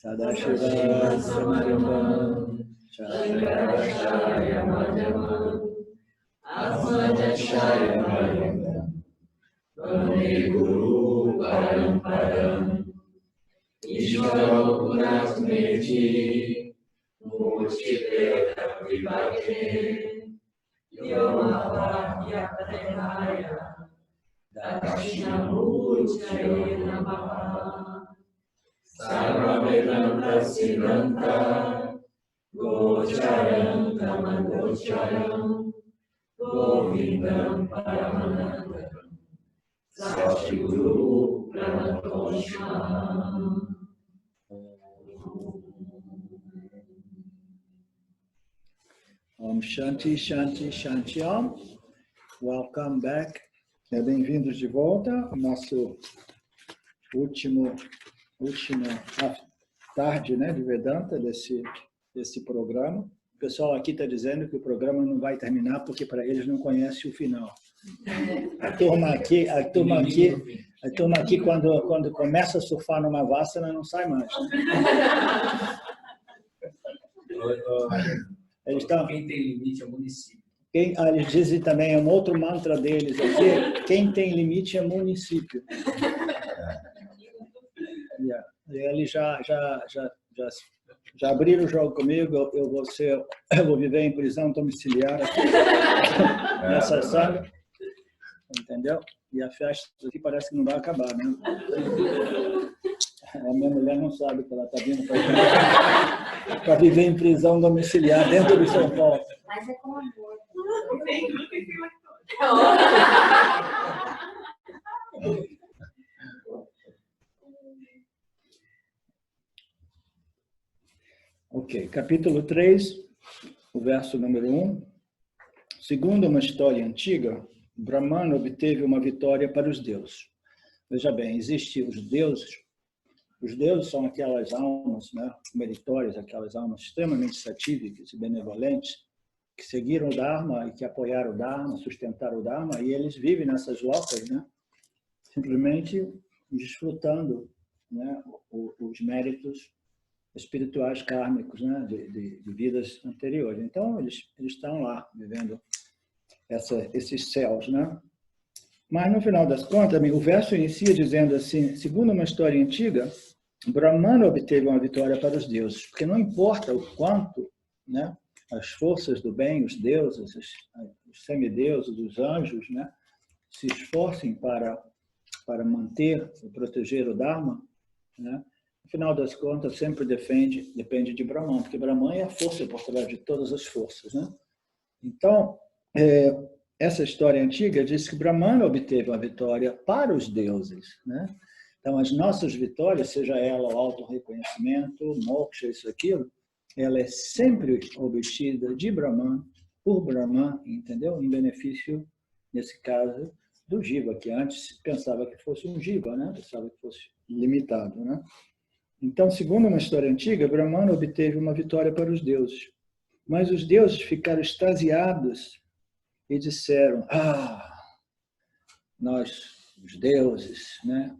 Sadashiva Samarambam Shankaracharya Madhyamam Asmadacharya Madhyamam Vande Guru Paramparam Ishvaro Gunatmeti Murtipeda Vibhakti Yomavadya Pradaya Dakshinamurtyaye Namaha Sarva-Vedanta Siddhanta Gocharam Tamagocharam Govindam Paramanandam Satguru Pranatosham. Om Shanti, Shanti, Shanti Om. Welcome back. Bem-vindos de volta ao nosso última tarde, né, de Vedanta desse programa. O pessoal aqui está dizendo que o programa não vai terminar porque para eles não conhece o final. A turma aqui quando começa a surfar numa vassana não sai mais. Eles estão... Quem tem limite é o município. Eles dizem também, é um outro mantra deles aqui, quem tem limite é município. Eles já abriram o jogo comigo, eu vou viver em prisão domiciliar aqui, nessa sala, entendeu? E a festa aqui parece que não vai acabar, né? A minha mulher não sabe que ela está vindo para viver em prisão domiciliar dentro de São Paulo. Mas é com amor. Ok, capítulo 3, o verso número 1. Segundo uma história antiga, Brahmana obteve uma vitória para os deuses. Veja bem, existem os deuses. Os deuses são aquelas almas, né, meritórias, aquelas almas extremamente satívicas e benevolentes, que seguiram o Dharma e que apoiaram o Dharma, sustentaram o Dharma, e eles vivem nessas lojas, né, simplesmente desfrutando, né, os méritos espirituais kármicos, né, de vidas anteriores. Então, eles estão lá, vivendo esses céus, né? Mas, no final das contas, o verso inicia dizendo assim, segundo uma história antiga, Brahmana obteve uma vitória para os deuses, porque não importa o quanto, né, as forças do bem, os deuses, os semideuses, os anjos, né, se esforcem para manter e proteger o Dharma, né, no final das contas, sempre depende de Brahman, porque Brahman é a força por trás de todas as forças, né? Então, essa história antiga diz que Brahmana obteve uma vitória para os deuses, né? Então, as nossas vitórias, seja ela o auto-reconhecimento, moksha, isso, aquilo, ela é sempre obtida de Brahman, por Brahman, entendeu? Em benefício, nesse caso, do Jiva, que antes pensava que fosse um Jiva, né? Pensava que fosse limitado, né? Então, segundo uma história antiga, Brahmana obteve uma vitória para os deuses. Mas os deuses ficaram extasiados e disseram, nós, os deuses, né,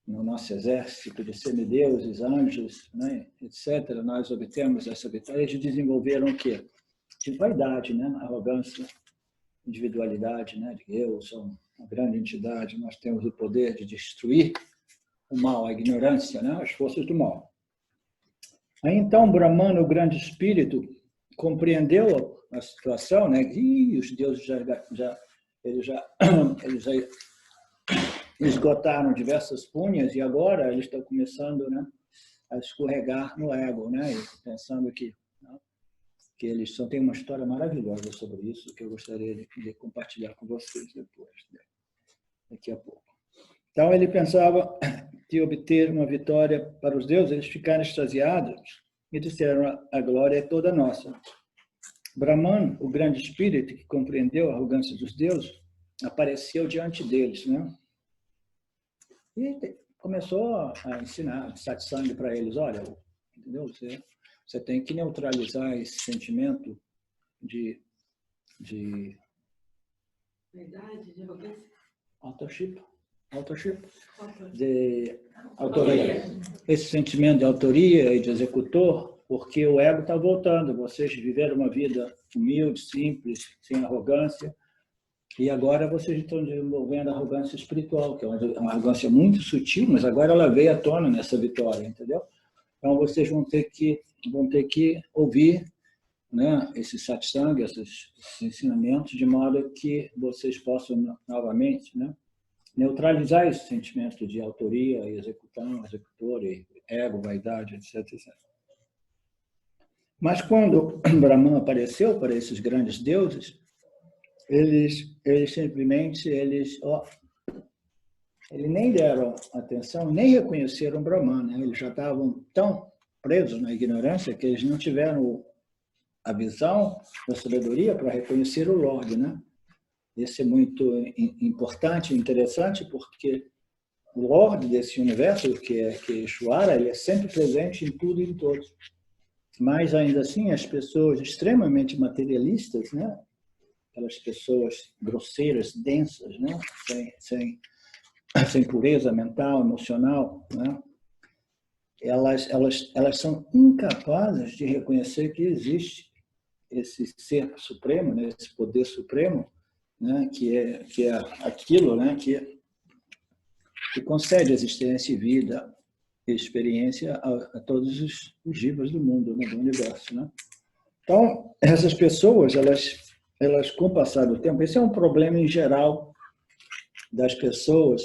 no nosso exército de semideuses, anjos, né, etc., nós obtemos essa vitória. Eles desenvolveram o quê? De vaidade, né, arrogância, individualidade, né, de eu sou uma grande entidade, nós temos o poder de destruir o mal, a ignorância, né, as forças do mal. Aí então Brahmana, o grande espírito, compreendeu a situação, né? E os deuses eles já esgotaram diversas punhas e agora eles estão começando, né, a escorregar no ego, né? E pensando que eles têm uma história maravilhosa sobre isso que eu gostaria de compartilhar com vocês depois, daqui a pouco. Então ele pensava que obter uma vitória para os deuses, eles ficaram extasiados e disseram, a glória é toda nossa. Brahman, o grande espírito que compreendeu a arrogância dos deuses, apareceu diante deles, né? E começou a ensinar satsang para eles, olha, entendeu? Você tem que neutralizar esse sentimento de Verdade, de arrogância. authorship. authorship, de autoria. Esse sentimento de autoria e de executor, porque o ego está voltando. Vocês viveram uma vida humilde, simples, sem arrogância, e agora vocês estão desenvolvendo a arrogância espiritual, que é uma arrogância muito sutil, mas agora ela veio à tona nessa vitória, entendeu? Então vocês vão ter que ouvir, né, esse satsang, esses ensinamentos, de modo que vocês possam novamente, né, neutralizar esse sentimento de autoria e executor, e ego, vaidade, etc, etc. Mas quando Brahman apareceu para esses grandes deuses, eles simplesmente, eles nem deram atenção, nem reconheceram Brahman, né? Eles já estavam tão presos na ignorância que eles não tiveram a visão da sabedoria para reconhecer o Lorde, né? Isso é muito importante e interessante, porque o Lorde desse universo, que é Ishvara, ele é sempre presente em tudo e em todos. Mas, ainda assim, as pessoas extremamente materialistas, né? Aquelas pessoas grosseiras, densas, né? Sem pureza mental, emocional, né? Elas são incapazes de reconhecer que existe esse ser supremo, né? Esse poder supremo, né? Que é aquilo, né? que concede existência e vida e experiência a todos os jivas do mundo, né? Do universo, né? Então, essas pessoas, elas, com o passar do tempo, esse é um problema em geral das pessoas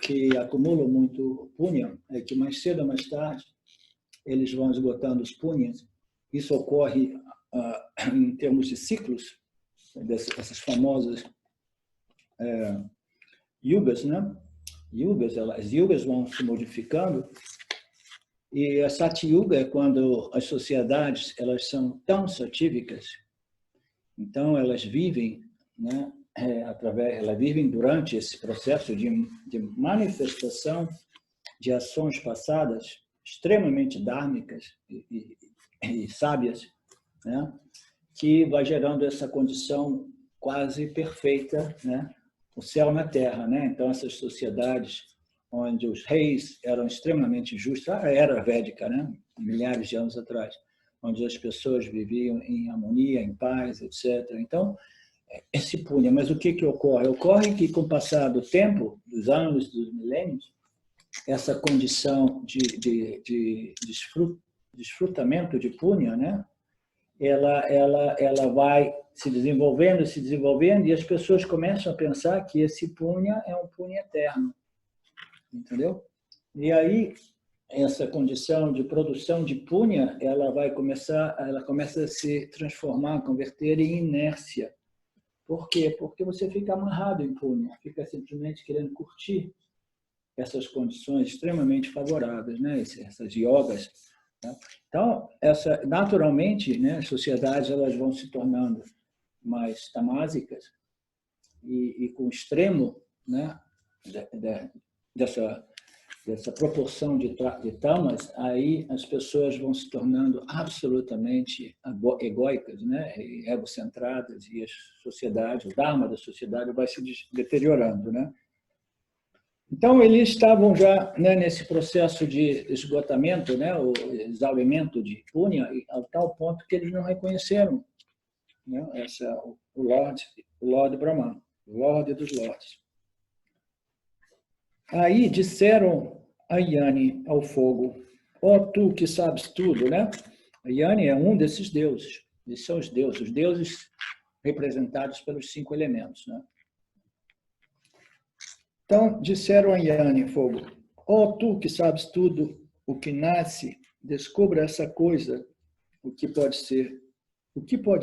que acumulam muito punya, é que mais cedo ou mais tarde eles vão esgotando os punyas. Isso ocorre em termos de ciclos, dessas famosas yugas, né? As yugas vão se modificando, e a Satyuga é quando as sociedades elas são tão satívicas, então elas vivem, né? Elas vivem durante esse processo de manifestação de ações passadas extremamente dármicas e sábias, né? Que vai gerando essa condição quase perfeita, né? O céu na terra, né? Então essas sociedades onde os reis eram extremamente justos, a era védica, né? Milhares de anos atrás, onde as pessoas viviam em harmonia, em paz, etc. Então, esse punha, mas o que ocorre? Ocorre que, com o passar do tempo, dos anos, dos milênios, essa condição de desfrutamento de punha, né? Ela vai se desenvolvendo, e as pessoas começam a pensar que esse punha é um punha eterno, entendeu? E aí, essa condição de produção de punha, ela começa a se transformar, converter em inércia. Por quê? Porque você fica amarrado em punha, fica simplesmente querendo curtir essas condições extremamente favoráveis, né? Essas yogas. Né? Então, naturalmente, né, as sociedades elas vão se tornando mais tamásicas e com o extremo, né, dessa proporção de tamas, aí as pessoas vão se tornando absolutamente egóicas, né, e egocentradas, e a sociedade, o dharma da sociedade vai se deteriorando, né? Então, eles estavam já, né, nesse processo de esgotamento, né, o exaurimento de punha, a tal ponto que eles não reconheceram, né, o Lorde Brahman, o Lorde dos Lordes. Aí disseram a Yani ao fogo: ó tu que sabes tudo, né? A Yani é um desses deuses. Eles são os deuses representados pelos 5 elementos, né? Então, disseram a Yani, fogo: ó tu que sabes tudo o que nasce, descubra essa coisa, o que pode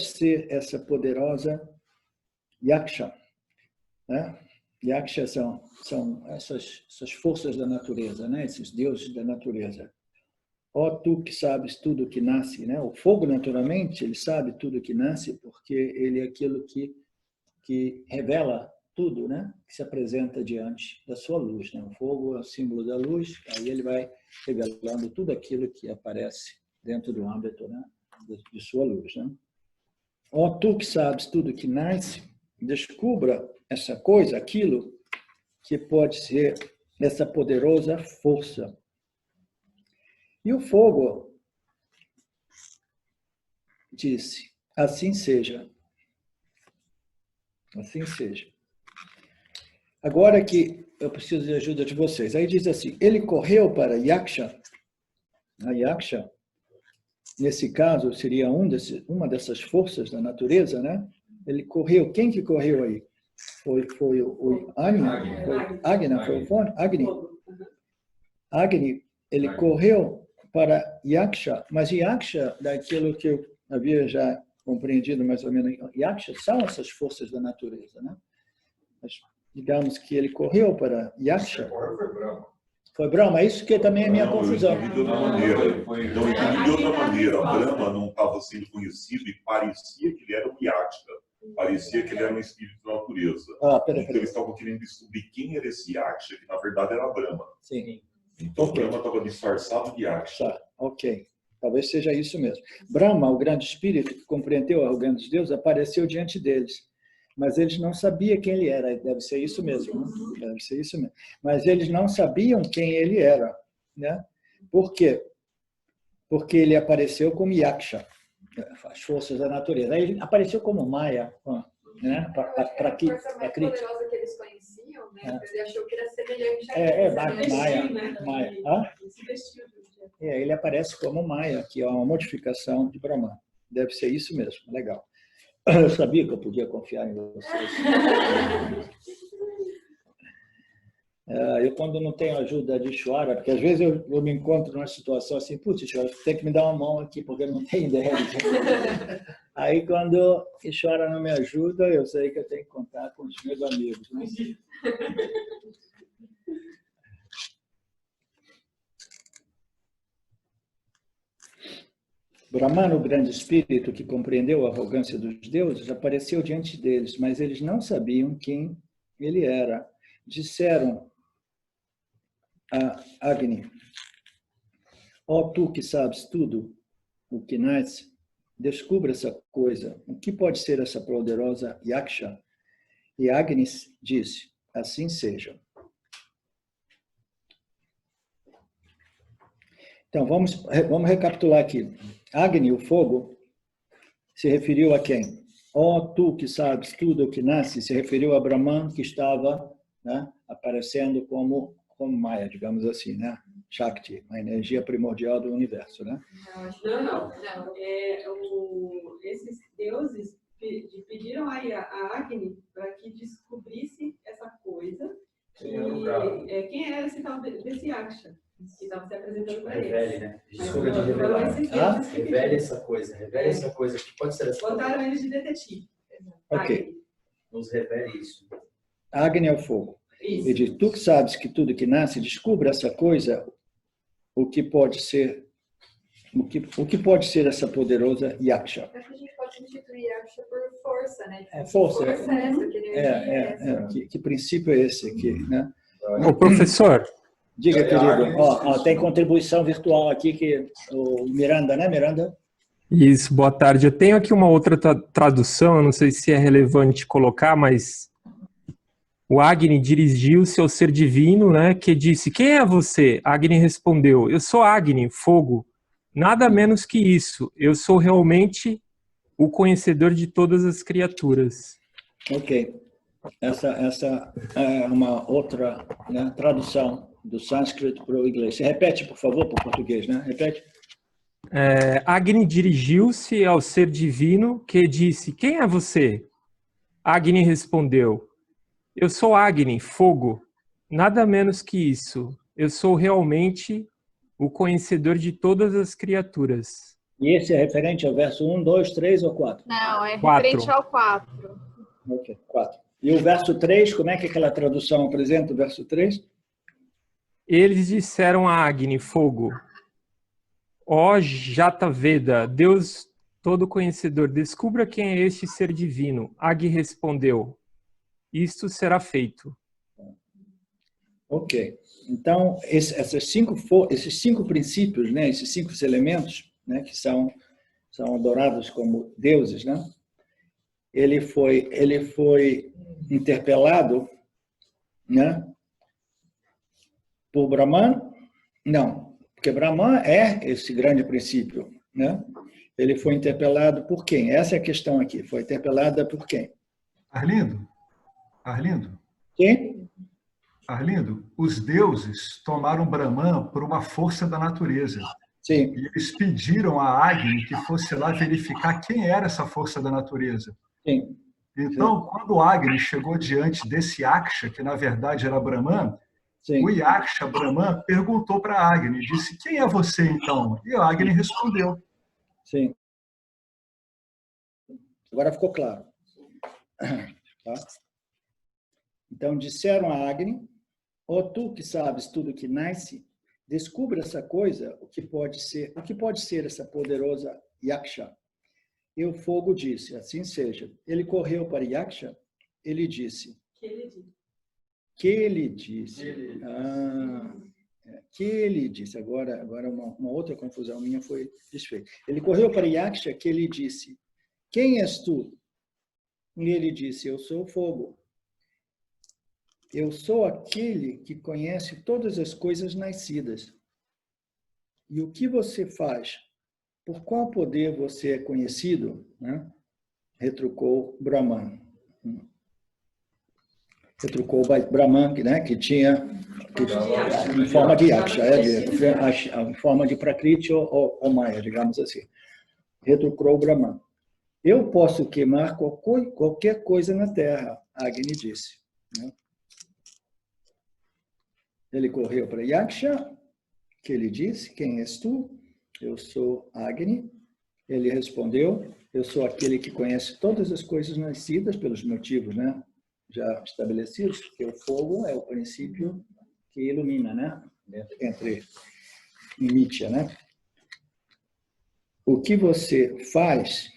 ser essa poderosa Yaksha, né? Yaksha são essas forças da natureza, né? Esses deuses da natureza. Ó tu que sabes tudo que nasce, né? O fogo, naturalmente, ele sabe tudo que nasce, porque ele é aquilo que revela tudo, né? Que se apresenta diante da sua luz, né? O fogo é o símbolo da luz, aí ele vai revelando tudo aquilo que aparece dentro do âmbito, né, de sua luz, né? Ó tu que sabes tudo que nasce, descubra essa coisa, aquilo que pode ser essa poderosa força. E o fogo disse, assim seja. Assim seja. Agora que eu preciso de ajuda de vocês. Aí diz assim, ele correu para Yaksha. A Yaksha, nesse caso, seria uma dessas forças da natureza, né? Ele correu. Quem que correu aí? Foi o Agni? Foi Agni, foi o fone? Agni. Agni, ele correu para Yaksha, mas Yaksha, daquilo que eu havia já compreendido mais ou menos, Yaksha são essas forças da natureza, né? Mas, digamos que ele correu para Yaksha. Foi Brahma, isso que também é minha confusão. Eu entendi de outra maneira. Eu entendi de outra maneira. Brahma não estava sendo conhecido e parecia que ele era um Yaksha. Parecia que ele era um espírito da natureza. Então eles estavam querendo descobrir quem era esse Yaksha, que na verdade era Brahma. Sim. Então Brahma estava disfarçado de Yaksha. Tá, ok. Talvez seja isso mesmo. Brahma, o grande espírito que compreendeu a arrogância dos deuses, apareceu diante deles. Mas eles não sabiam quem ele era. Deve ser isso mesmo. Né? Deve ser isso mesmo. Mas eles não sabiam quem ele era. Né? Por quê? Porque ele apareceu como Yaksha, as forças da natureza. Aí ele apareceu como Maya, né? Para que a crítica. Poderosa que eles conheciam, né? Ele achou que era semelhante a Maya. Ele aparece como Maya, que é uma modificação de Brahma. Deve ser isso mesmo. Legal. Eu sabia que eu podia confiar em vocês. Eu, quando não tenho ajuda de Ishvara, porque às vezes eu me encontro numa situação assim, putz, Ishvara, tem que me dar uma mão aqui, porque eu não tenho ideia. Aí, quando Ishvara não me ajuda, eu sei que eu tenho que contar com os meus amigos. Né? Brahmana, o grande espírito que compreendeu a arrogância dos deuses, apareceu diante deles, mas eles não sabiam quem ele era. Disseram a Agni, ó tu que sabes tudo o que nasce, descubra essa coisa. O que pode ser essa poderosa Yaksha? E Agni disse, assim seja. Então, vamos recapitular aqui. Agni, o fogo, se referiu a quem? Ó tu que sabes tudo o que nasce, se referiu a Brahman, que estava, né, aparecendo como Maya, digamos assim, né? Shakti, a energia primordial do universo, né? Não. Esses deuses pediram a Agni para que descobrisse essa coisa. Quem era esse tal desse Yaksha? Que estava se apresentando para eles. Revele, né? Desculpa de revelar. Revele essa coisa. Que pode ser essa coisa. Botaram eles de detetive. Ok. Nos revele isso. Agni é o fogo. Isso. Ele diz, tu que sabes que tudo que nasce, descubra essa coisa, o que pode ser essa poderosa Yaksha. Acho que a gente pode substituir Yaksha por força, né? Força. Força é essa, que energia essa. Que princípio é esse aqui, né? Ô, professor. Diga, querido. Tem contribuição virtual aqui, que o Miranda, né, Miranda? Isso, boa tarde. Eu tenho aqui uma outra tradução, eu não sei se é relevante colocar, mas o Agni dirigiu-se ao ser divino, né, que disse, quem é você? Agni respondeu, eu sou Agni, fogo. Nada menos que isso. Eu sou realmente o conhecedor de todas as criaturas. Ok. Essa é uma outra, né, tradução do sânscrito para o inglês. Você repete, por favor, para o português, né? Repete. Agni dirigiu-se ao ser divino que disse, quem é você? Agni respondeu, eu sou Agni, fogo. Nada menos que isso. Eu sou realmente o conhecedor de todas as criaturas. E esse é referente ao verso 1, 2, 3 ou 4? Não, é 4. referente ao 4. Ok, 4. E o verso 3, como é que aquela tradução apresenta o verso 3? Eles disseram a Agni, fogo, ó Jataveda, Deus todo-conhecedor, descubra quem é este ser divino. Agni respondeu, isto será feito. Ok. Então, esses cinco princípios, né, esses 5 elementos, né, que são adorados como deuses, né, ele foi interpelado né? Por Brahman? Não, porque Brahman é esse grande princípio, né? Ele foi interpelado por quem? Essa é a questão aqui. Foi interpelada por quem? Arlindo? Arlindo? Quem? Arlindo, os deuses tomaram Brahman por uma força da natureza. Sim. E eles pediram a Agni que fosse lá verificar quem era essa força da natureza. Sim. Então, quando Agni chegou diante desse Yaksha, que na verdade era Brahman, sim, o Yaksha Brahman perguntou para Agni, disse, quem é você então? E a Agni respondeu. Sim. Agora ficou claro. Tá? Então, disseram a Agni, ó tu que sabes tudo que nasce, descubra essa coisa, o que pode ser essa poderosa Yaksha. E o fogo disse, assim seja. Ele correu para Yaksha, ele disse. Que ele disse. Que ele disse. Que ele disse. Agora uma outra confusão minha foi desfeita. Ele correu para Yaksha, que ele disse, quem és tu? E ele disse, eu sou o fogo. Eu sou aquele que conhece todas as coisas nascidas. E o que você faz? Por qual poder você é conhecido? Né? Retrucou Brahman. Retrucou Brahman, né? Que tinha em forma de Yaksha, em forma de Prakriti ou Maya, digamos assim. Retrucou Brahman. Eu posso queimar qualquer coisa na terra, Agni disse. Né? Ele correu para Yaksha, que ele disse, quem és tu? Eu sou Agni. Ele respondeu, eu sou aquele que conhece todas as coisas nascidas pelos motivos, né? Já estabelecidos, porque o fogo é o princípio que ilumina, né? Entre Nitya, né? O que você faz,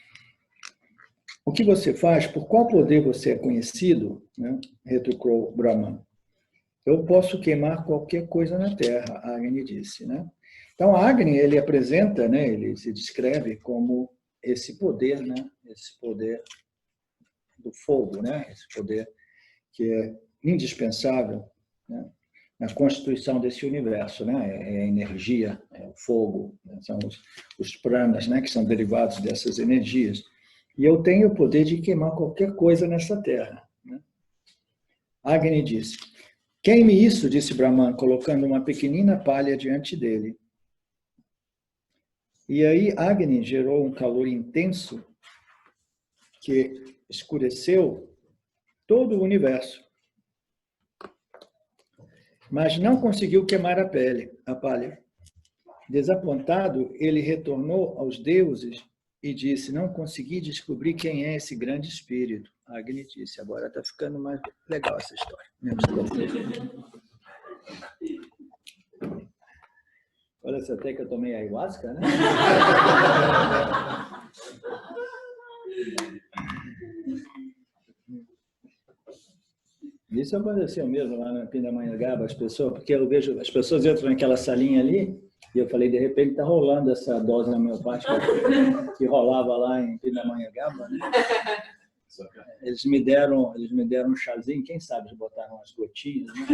por qual poder você é conhecido? Né? Retrucou Brahman. Eu posso queimar qualquer coisa na terra, Agni disse, né? Então, Agni, ele apresenta, né? Ele se descreve como esse poder, né? Esse poder do fogo, né? Esse poder que é indispensável, né? Na constituição desse universo, né? É a energia, é o fogo, né? São os pranas, né? Que são derivados dessas energias. E eu tenho o poder de queimar qualquer coisa nessa terra, né? Agni disse, queime isso, disse Brahman, colocando uma pequenina palha diante dele. E aí Agni gerou um calor intenso que escureceu todo o universo. Mas não conseguiu queimar a palha. Desapontado, ele retornou aos deuses e disse, não consegui descobrir quem é esse grande espírito. Agni disse, agora está ficando mais legal essa história. Olha, você até que eu tomei ayahuasca, né? Isso aconteceu mesmo lá na Pindamonhangaba, porque eu vejo, as pessoas entram naquela salinha ali, e eu falei, de repente está rolando essa dose homeopática que rolava lá em Pindamonhangaba, né? Eles me deram um chazinho, quem sabe eles botaram umas gotinhas, né?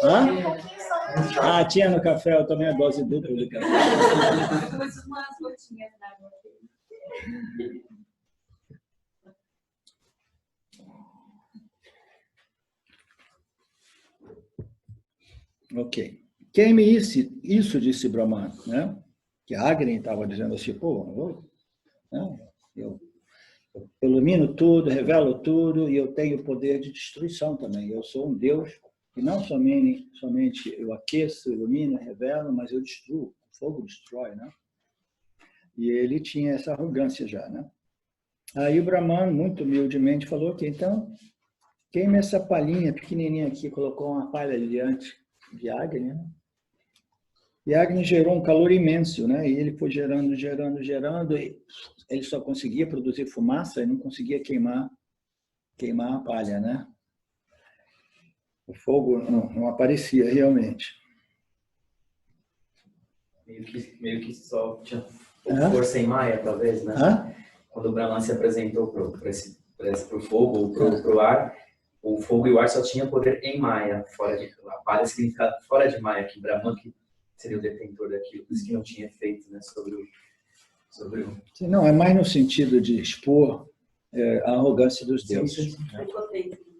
Hã? Tinha no café, eu tomei a dose dupla de café. Umas gotinhas d'água. Ok. Queime isso, disse Brahman, né? Que Agni estava dizendo assim, pô, eu ilumino tudo, revelo tudo, e eu tenho poder de destruição também. Eu sou um Deus que não somente eu aqueço, ilumino, revelo, mas eu destruo. O fogo destrói, né? E ele tinha essa arrogância já, né? Aí o Brahman, muito humildemente, falou que então, queime essa palhinha pequenininha aqui, colocou uma palha ali diante de Agni, né? E Agni gerou um calor imenso, né? E ele foi gerando, e ele só conseguia produzir fumaça e não conseguia queimar a palha, né? O fogo não aparecia realmente. Meio que só tinha força em Maia, talvez, né? Quando o Brahman se apresentou para esse para o fogo ou para o ar. O fogo e o ar só tinham poder em Maya, a palha significa fora de Maya, que Brahman que seria o detentor daquilo, por isso que não tinha efeito, né, sobre o... Sim, não, é mais no sentido de expor a arrogância dos deuses. Sim. Né?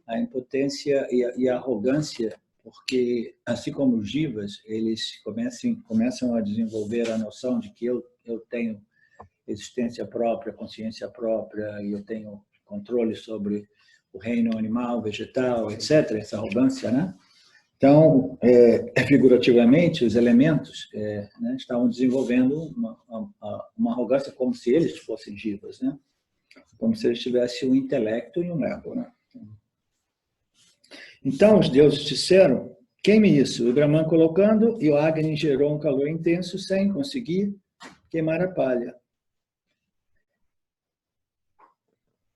A impotência e a arrogância, porque, assim como os jivas, eles começam a desenvolver a noção de que eu tenho existência própria, consciência própria, e eu tenho controle sobre o reino animal, vegetal, etc., essa arrogância, né? Então, figurativamente, os elementos né, estavam desenvolvendo uma arrogância como se eles fossem jivas, né? Como se eles tivessem um intelecto e um ego, né? Então, os deuses disseram, queime isso. O Brahman colocando, e o Agni gerou um calor intenso sem conseguir queimar a palha.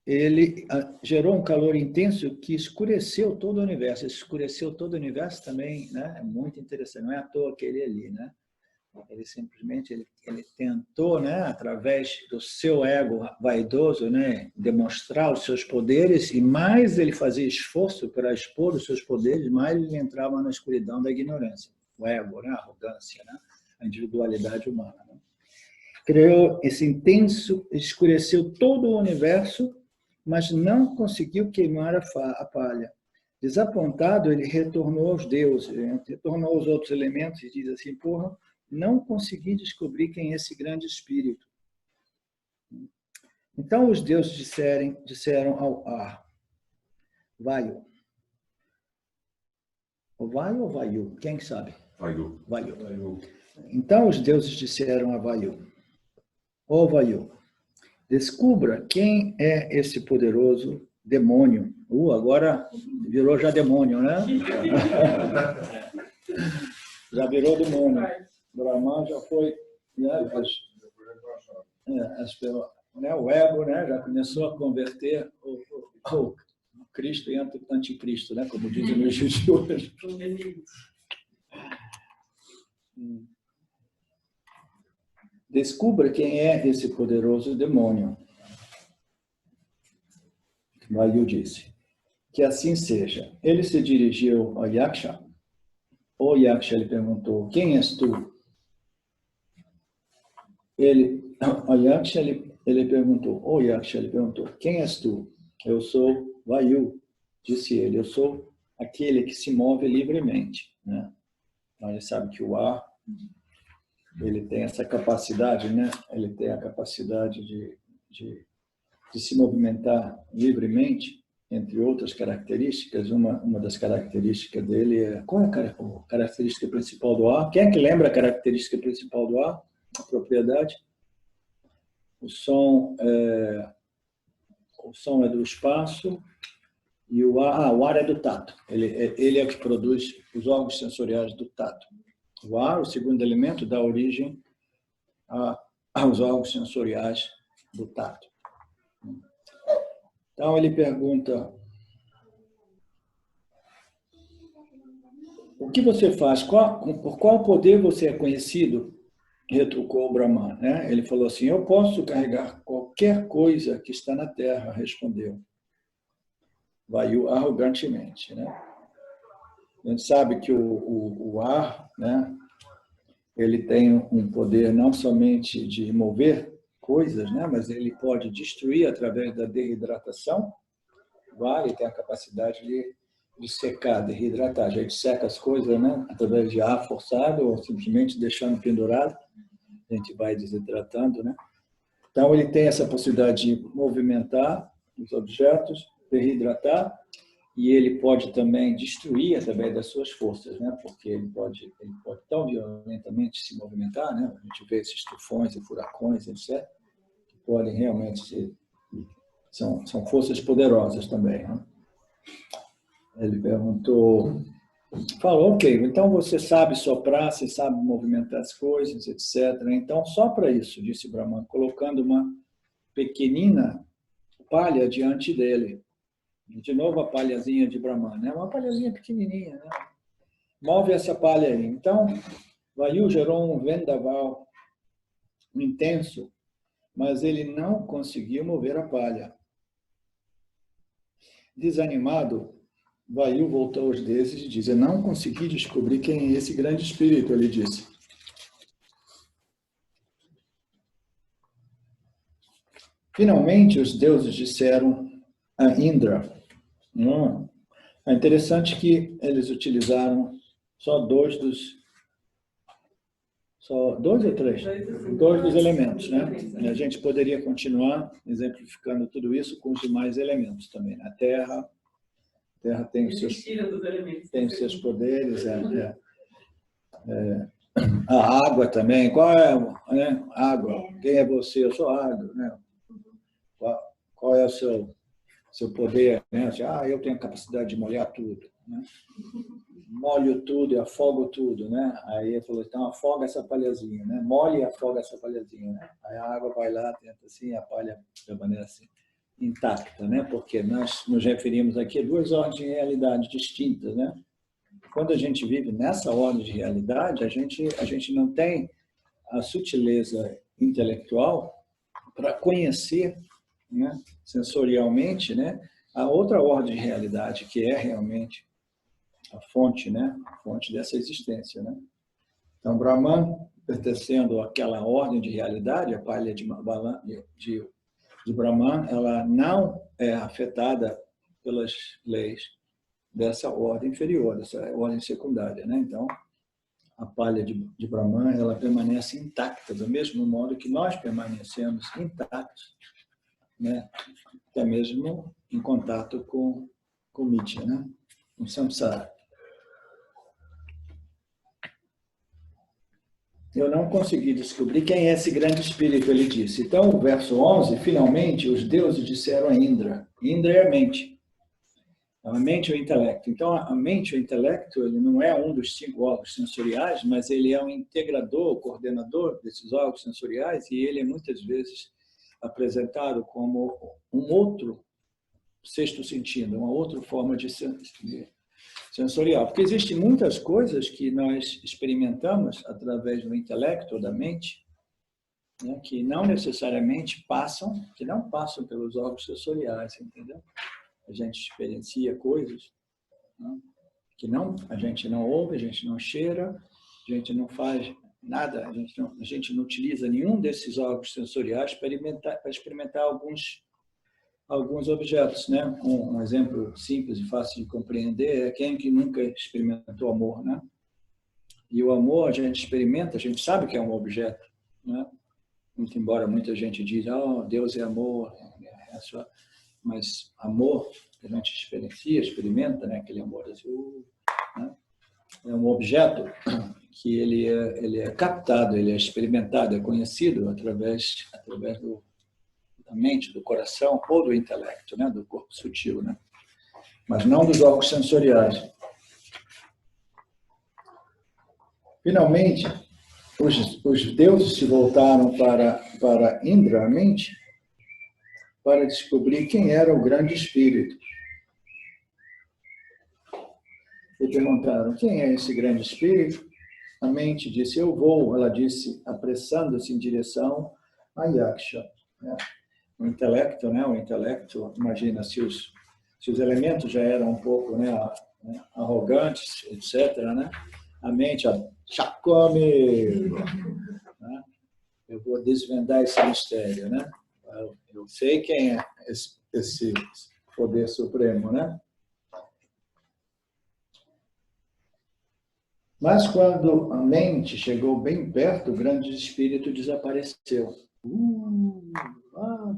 Ele gerou um calor intenso que escureceu todo o universo. Escureceu todo o universo também, né? É muito interessante. Não é à toa que ele ali, né? Ele simplesmente ele tentou, né, através do seu ego vaidoso, né, demonstrar os seus poderes, e mais ele fazia esforço para expor os seus poderes, mais ele entrava na escuridão da ignorância, o ego, né, a arrogância, né, a individualidade humana. Né. Criou esse intenso, escureceu todo o universo, mas não conseguiu queimar a palha. Desapontado, ele retornou aos deuses, retornou aos outros elementos e diz assim, porra, não consegui descobrir quem é esse grande espírito. Então os deuses disseram ao ar, Vayu. O Vayu ou Vayu? Quem sabe? Vayu. Então os deuses disseram a Vayu, ó Vayu, descubra quem é esse poderoso demônio. Agora virou já demônio, né? Já virou demônio. Brahman já foi, né, o ego, né, já começou a converter o Cristo em anticristo, né, como dizem nos dias de hoje. Descubra quem é esse poderoso demônio. Vayu disse, que assim seja. Ele se dirigiu ao Yaksha. O Yaksha lhe perguntou, quem és tu? O Yaksha ele perguntou, quem és tu? Eu sou Vayu, disse ele, eu sou aquele que se move livremente. Né? Então, ele sabe que o ar, ele tem essa capacidade, né? Ele tem a capacidade de se movimentar livremente, entre outras características. Uma das características dele é... Qual é a característica principal do ar? Quem é que lembra a característica principal do ar? A propriedade. O som é do espaço e o ar é do tato. Ele é o que produz os órgãos sensoriais do tato. O ar, o segundo elemento, dá origem aos órgãos sensoriais do tato. Então ele pergunta: o que você faz? Por qual poder você é conhecido? Retrucou o Brahman, né? Ele falou assim: eu posso carregar qualquer coisa que está na terra, respondeu Vayu arrogantemente, né? A gente sabe que o ar, né, ele tem um poder não somente de mover coisas, né, mas ele pode destruir através da desidratação. O ar ele tem a capacidade de secar, de reidratar. A gente seca as coisas, né, através de ar forçado ou simplesmente deixando pendurado. A gente vai desidratando, né? Então, ele tem essa possibilidade de movimentar os objetos, de reidratar, e ele pode também destruir através das suas forças, né? Porque ele pode tão violentamente se movimentar, né? A gente vê esses tufões e furacões, etc., que podem realmente ser... São forças poderosas também, né? Ele falou, ok, então você sabe soprar, você sabe movimentar as coisas, etc. Então, sopra isso, disse Brahman, colocando uma pequenina palha diante dele. De novo a palhazinha de Brahman, né? Uma palhazinha pequenininha, né? Move essa palha aí. Então, Vayu gerou um vendaval intenso, mas ele não conseguiu mover a palha. Desanimado, Vayu voltou aos deuses e diz: eu não consegui descobrir quem é esse grande espírito, ele disse. Finalmente, os deuses disseram a Indra. É interessante que eles utilizaram só dois ou três? Dois dos elementos, né? E a gente poderia continuar exemplificando tudo isso com os demais elementos também. A terra tem os seus poderes, a água também. Qual é, né? Água. Quem é você? Eu sou água, né? Qual é o seu poder, né? Eu tenho a capacidade de molhar tudo, né? Molho tudo e afogo tudo, né? Aí ele falou, então afoga essa palhazinha, né? Molhe e afoga essa palhazinha, né? Aí a água vai lá, tenta assim, a palha permanece intacta, né? Porque nós nos referimos aqui a duas ordens de realidade distintas, né? Quando a gente vive nessa ordem de realidade, a gente não tem a sutileza intelectual para conhecer, né, sensorialmente, né, a outra ordem de realidade, que é realmente a fonte, né, a fonte dessa existência, né? Então, Brahman, pertencendo àquela ordem de realidade, a palha de Brahman, ela não é afetada pelas leis dessa ordem inferior, dessa ordem secundária, né? Então, a palha de Brahman, ela permanece intacta, do mesmo modo que nós permanecemos intactos, né? Até mesmo em contato com Mitya, né? Com Samsara. Eu não consegui descobrir quem é esse grande espírito, ele disse. Então, o verso 11, finalmente, os deuses disseram a Indra. Indra é a mente. A mente é o intelecto. Então, a mente, o intelecto, ele não é um dos 5 órgãos sensoriais, mas ele é um integrador, coordenador desses órgãos sensoriais, e ele é muitas vezes apresentado como um outro sexto sentido, uma outra forma de sensorial. Porque existem muitas coisas que nós experimentamos através do intelecto ou da mente, né, que não necessariamente não passam pelos órgãos sensoriais, entendeu? A gente experiencia coisas, né, que a gente não ouve, a gente não cheira, a gente não faz nada, a gente não utiliza nenhum desses órgãos sensoriais para experimentar alguns objetos, né? Um exemplo simples e fácil de compreender é quem que nunca experimentou amor, né? E o amor a gente experimenta, a gente sabe que é um objeto, né? Muito embora muita gente diga, Deus é amor, mas amor que a gente experimenta, né? Aquele amor azul, né? É um objeto que ele é captado, ele é experimentado, é conhecido através da mente, do coração ou do intelecto, né? Do corpo sutil, né? Mas não dos órgãos sensoriais. Finalmente, os deuses se voltaram para Indra, a mente, para descobrir quem era o grande espírito. E perguntaram, quem é esse grande espírito? A mente disse, eu vou, ela disse, apressando-se em direção a Yaksha. O intelecto, né? O intelecto, imagina, se os elementos já eram um pouco, né, arrogantes, etc., né? A mente, Chakome, né? Eu vou desvendar esse mistério, né? Eu sei quem é esse poder supremo, né? Mas quando a mente chegou bem perto, o grande espírito desapareceu.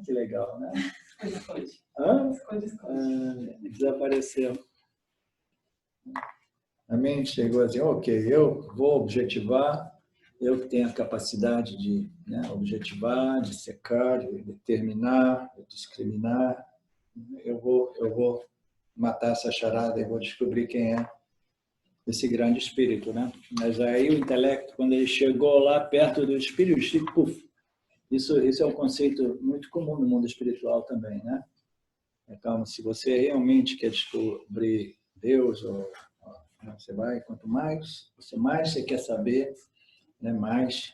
Que legal, né? Desapareceu. A mente chegou assim, ok, eu vou objetivar, eu que tenho a capacidade de, né, objetivar, de secar, de determinar, de discriminar. Eu vou matar essa charada e vou descobrir quem é esse grande espírito, né? Mas aí o intelecto, quando ele chegou lá perto do espírito, isso é um conceito muito comum no mundo espiritual também, né? Então, se você realmente quer descobrir Deus, você vai, quanto mais você quer saber, né, mais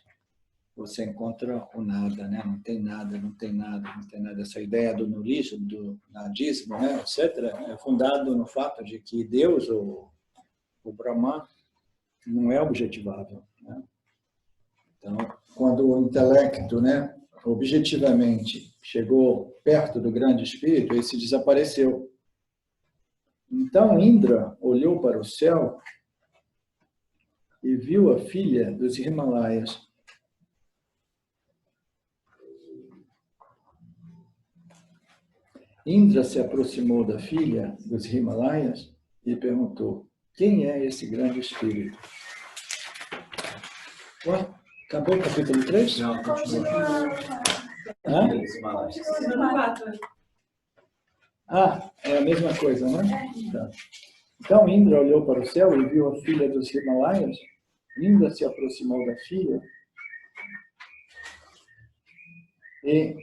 você encontra o nada, né? Não tem nada, não tem nada, não tem nada. Essa ideia do nulismo, do nadismo, né? etc., é fundado no fato de que Deus, o Brahman, não é objetivável, né? Então, quando o intelecto, né, objetivamente chegou perto do grande espírito, esse desapareceu. Então Indra olhou para o céu e viu a filha dos Himalaias. Indra se aproximou da filha dos Himalaias e perguntou: quem é esse grande espírito? Ué, acabou o capítulo 3? Não, continua. É a mesma coisa, né? Tá. Então Indra olhou para o céu e viu a filha dos Himalaias. Indra se aproximou da filha e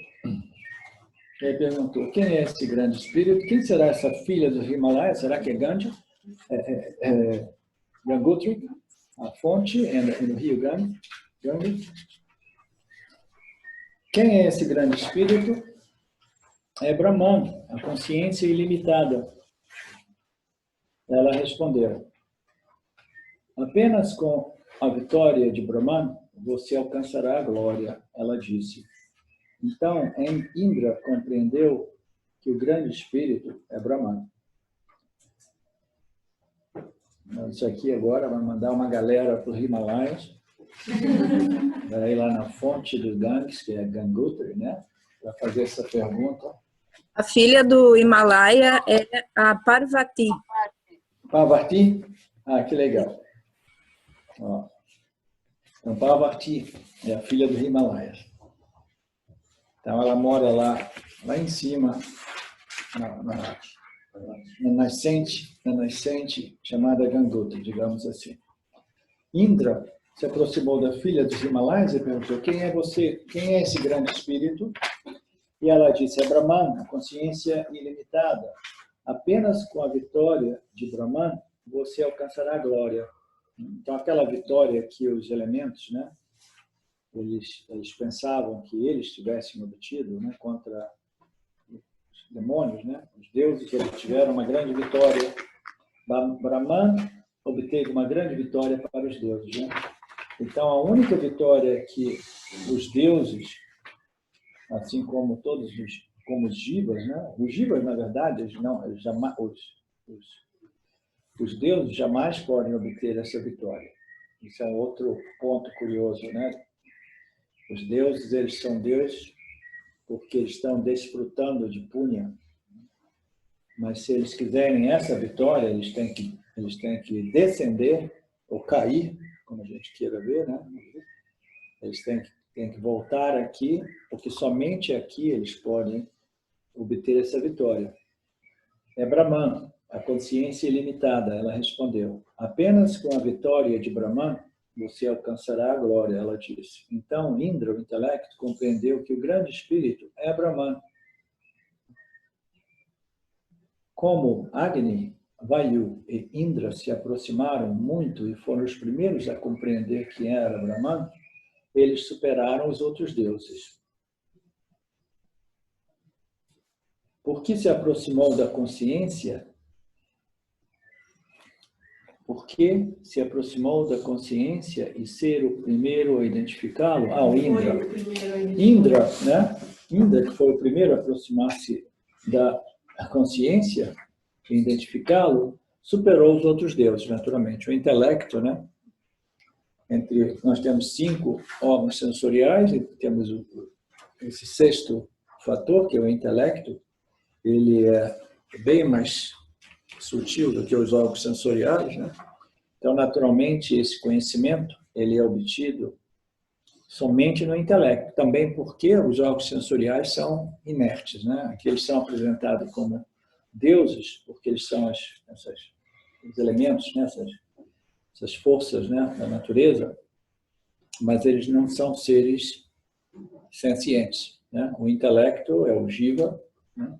perguntou: quem é esse grande espírito? Quem será essa filha dos Himalaias? Será que é Ganga? Gangotri, a fonte no rio Ganga. Quem é esse grande espírito? É Brahman, a consciência ilimitada. Ela respondeu: apenas com a vitória de Brahman você alcançará a glória, ela disse. Então, Indra compreendeu que o grande espírito é Brahman. Isso aqui agora vai mandar uma galera para os Himalaias, vai ir lá na fonte do Ganges, que é Gangotri, né? Para fazer essa pergunta. A filha do Himalaia é a Parvati. Parvati? Ah, que legal. Ó. Então, Parvati é a filha do Himalaias. Então, ela mora lá em cima, na nascente chamada Gangotri, digamos assim. Indra se aproximou da filha dos Himalaias e perguntou: quem é você? Quem é esse grande espírito? E ela disse: é Brahman, a consciência ilimitada. Apenas com a vitória de Brahman você alcançará a glória. Então, aquela vitória que os elementos, né, eles pensavam que eles tivessem obtido, né, contra os demônios, né, os deuses, eles tiveram uma grande vitória. Brahman obteve uma grande vitória para os deuses, né? Então, a única vitória que os deuses, assim como todos como os jivas, né? Os jivas, na verdade, eles jamais, os deuses jamais podem obter essa vitória. Isso é outro ponto curioso, né? Os deuses, eles são deuses porque eles estão desfrutando de punha. Mas se eles quiserem essa vitória, eles têm que descender ou cair, como a gente queira ver, né? Eles têm que voltar aqui, porque somente aqui eles podem obter essa vitória. É Brahman, a consciência ilimitada, ela respondeu. Apenas com a vitória de Brahman você alcançará a glória, ela disse. Então, Indra, o intelecto, compreendeu que o grande espírito é Brahman. Como Agni, Vayu e Indra se aproximaram muito e foram os primeiros a compreender que era Brahman, eles superaram os outros deuses. Porque se aproximou da consciência? Porque se aproximou da consciência e ser o primeiro a identificá-lo? O Indra. Indra, né? Indra, que foi o primeiro a aproximar-se da consciência e identificá-lo, superou os outros deuses, naturalmente. O intelecto, né? Nós temos 5 órgãos sensoriais e temos esse sexto fator, que é o intelecto. Ele é bem mais sutil do que os órgãos sensoriais, né? Então, naturalmente, esse conhecimento ele é obtido somente no intelecto, também porque os órgãos sensoriais são inertes, né? Aqui eles são apresentados como deuses, porque eles são os elementos, né? Essas forças, né, da natureza, mas eles não são seres sencientes, né? O intelecto é o jiva, né?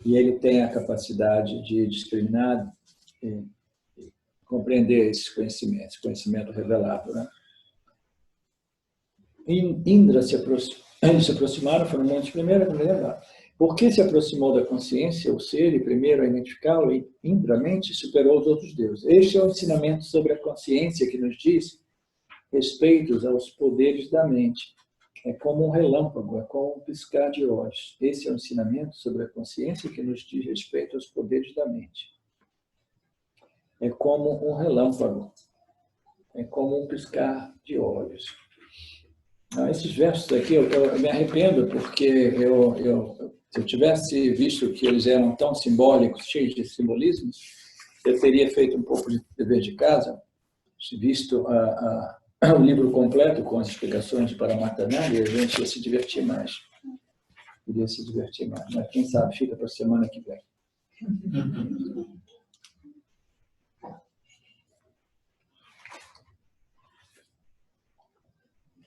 E ele tem a capacidade de discriminar e compreender esse conhecimento revelado, né? Indra eles se aproximaram, foram muitos primeiro a lembrar. Por que se aproximou da consciência, o ser, e primeiro a identificá-lo, e Indra, a mente, superou os outros deuses. Este é o ensinamento sobre a consciência que nos diz respeitos aos poderes da mente. É como um relâmpago, é como um piscar de olhos. Esse é o ensinamento sobre a consciência que nos diz respeito aos poderes da mente. É como um relâmpago, é como um piscar de olhos. Esses versos aqui, eu me arrependo, porque se eu tivesse visto que eles eram tão simbólicos, cheios de simbolismos, eu teria feito um pouco de dever de casa, visto o livro completo com as explicações de Paramatmananda, e a gente ia se divertir mais. Podia se divertir mais, mas quem sabe fica para a semana que vem.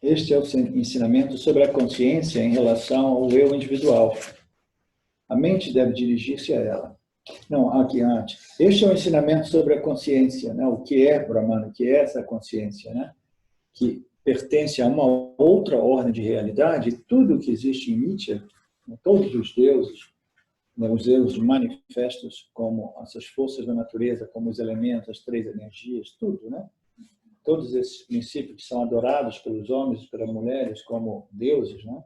Este é o ensinamento sobre a consciência em relação ao eu individual. A mente deve dirigir-se a ela. Não, aqui antes. Este é o ensinamento sobre a consciência, né? O que é Brahman, o que é essa consciência, né? Que pertence a uma outra ordem de realidade. Tudo que existe em Nitya, todos os deuses, né? Os deuses manifestos como essas forças da natureza, como os elementos, as três energias, tudo, né? Todos esses princípios que são adorados pelos homens e pelas mulheres como deuses, né?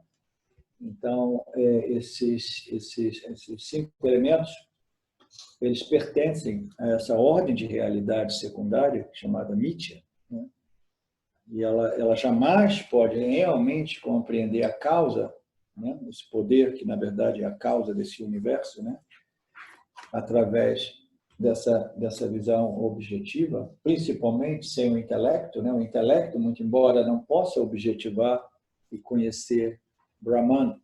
Então, esses 5 elementos, eles pertencem a essa ordem de realidade secundária, chamada Nitya, né? E ela jamais pode realmente compreender a causa, né? Esse poder que, na verdade, é a causa desse universo, né? Através dessa visão objetiva, principalmente sem o intelecto, né? O intelecto, muito embora não possa objetivar e conhecer Brahman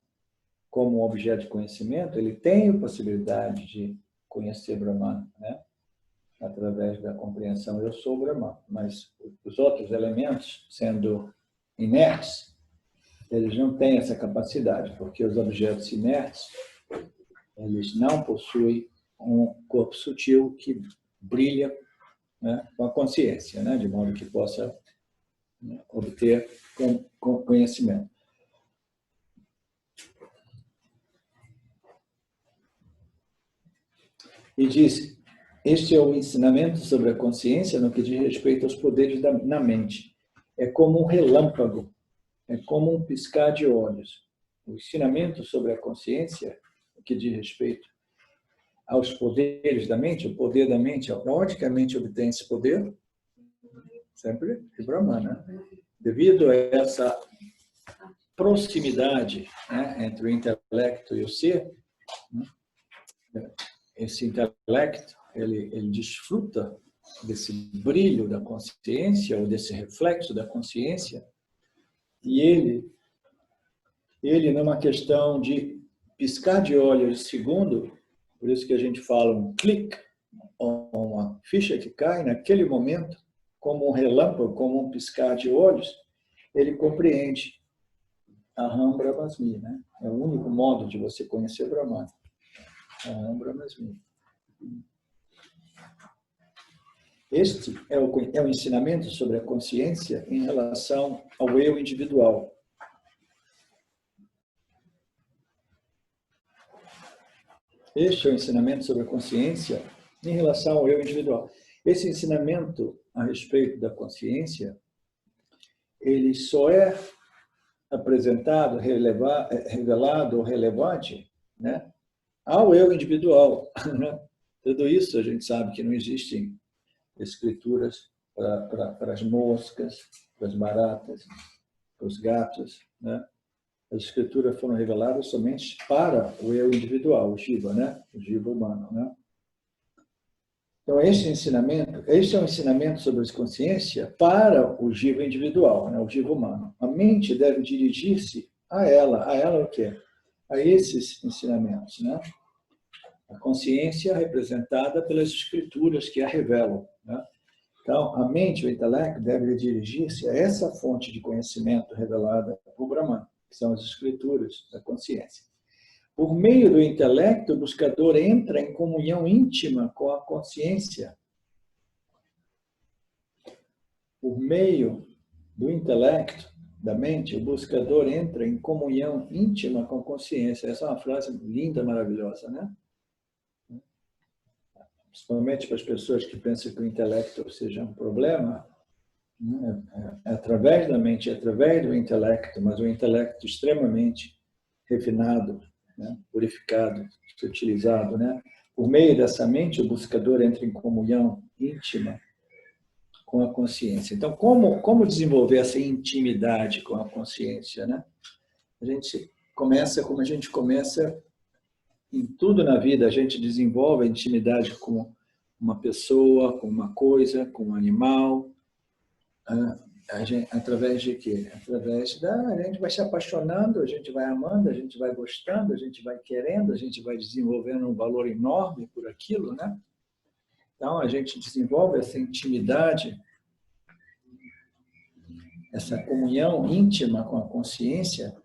como um objeto de conhecimento, ele tem a possibilidade de conhecer Brahman, né? Através da compreensão eu sou Brahman, mas os outros elementos, sendo inertes, eles não têm essa capacidade, porque os objetos inertes, eles não possuem um corpo sutil que brilha, né, com a consciência, né, de modo que possa, né, obter conhecimento. E diz, este é o ensinamento sobre a consciência no que diz respeito aos poderes na mente. É como um relâmpago, é como um piscar de olhos. O ensinamento sobre a consciência, no que diz respeito aos poderes da mente, o poder da mente, onde que a mente obtém esse poder? Sempre de Brahman, né? Devido a essa proximidade, né, entre o intelecto e o ser, né, esse intelecto, ele desfruta desse brilho da consciência, ou desse reflexo da consciência, e ele numa questão de piscar de olhos de segundo, por isso que a gente fala um clique, ou uma ficha que cai naquele momento, como um relâmpago, como um piscar de olhos, ele compreende Aham Brahmasmi, né? É o único modo de você conhecer Brahman. Aham Brahmasmi. Este é o ensinamento sobre a consciência em relação ao eu individual. Este é o ensinamento sobre a consciência em relação ao eu individual. Esse ensinamento a respeito da consciência, ele só é apresentado, revelado ou relevante, né, ao eu individual. Tudo isso a gente sabe que não existem escrituras para as moscas, para as baratas, para os gatos, né? As escrituras foram reveladas somente para o eu individual, o Jiva, né? O Jiva humano, né? Então, este é um ensinamento sobre a consciência para o Jiva individual, né? O Jiva humano. A mente deve dirigir-se a ela o quê? A esses ensinamentos, né? A consciência representada pelas escrituras que a revelam, né? Então, a mente, o intelecto, deve dirigir-se a essa fonte de conhecimento revelada por Brahman, que são as escrituras da consciência. Por meio do intelecto, o buscador entra em comunhão íntima com a consciência. Por meio do intelecto, da mente, o buscador entra em comunhão íntima com a consciência. Essa é uma frase linda, maravilhosa, né? Principalmente para as pessoas que pensam que o intelecto seja um problema, né? É através da mente, é através do intelecto, mas o intelecto extremamente refinado, né? Purificado, utilizado, né? Por meio dessa mente, o buscador entra em comunhão íntima com a consciência. Então, como desenvolver essa intimidade com a consciência, né? A gente começa como a gente começa em tudo na vida, a gente desenvolve a intimidade com uma pessoa, com uma coisa, com um animal. Através de quê? A gente vai se apaixonando, a gente vai amando, a gente vai gostando, a gente vai querendo, a gente vai desenvolvendo um valor enorme por aquilo, né? Então, a gente desenvolve essa intimidade, essa comunhão íntima com a consciência,